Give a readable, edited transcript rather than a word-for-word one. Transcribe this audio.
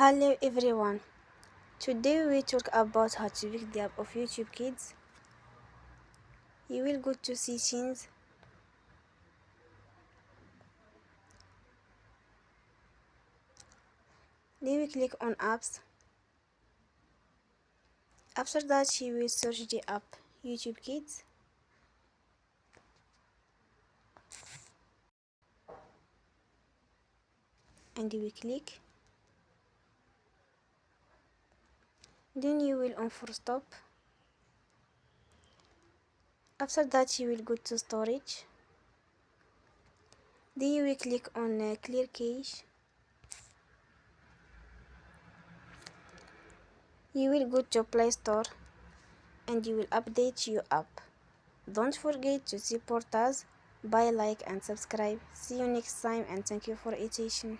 Hello everyone. Today we talk about how to pick the app of YouTube Kids. You will go to settings, then we click on apps. After that you will search the app YouTube Kids. And you will click. Then you will on for stop. After that you will go to storage. Then you will click on clear cache. You will go to Play Store and you will update your app. Don't forget to support us by like and subscribe. See you next time and thank you for attention.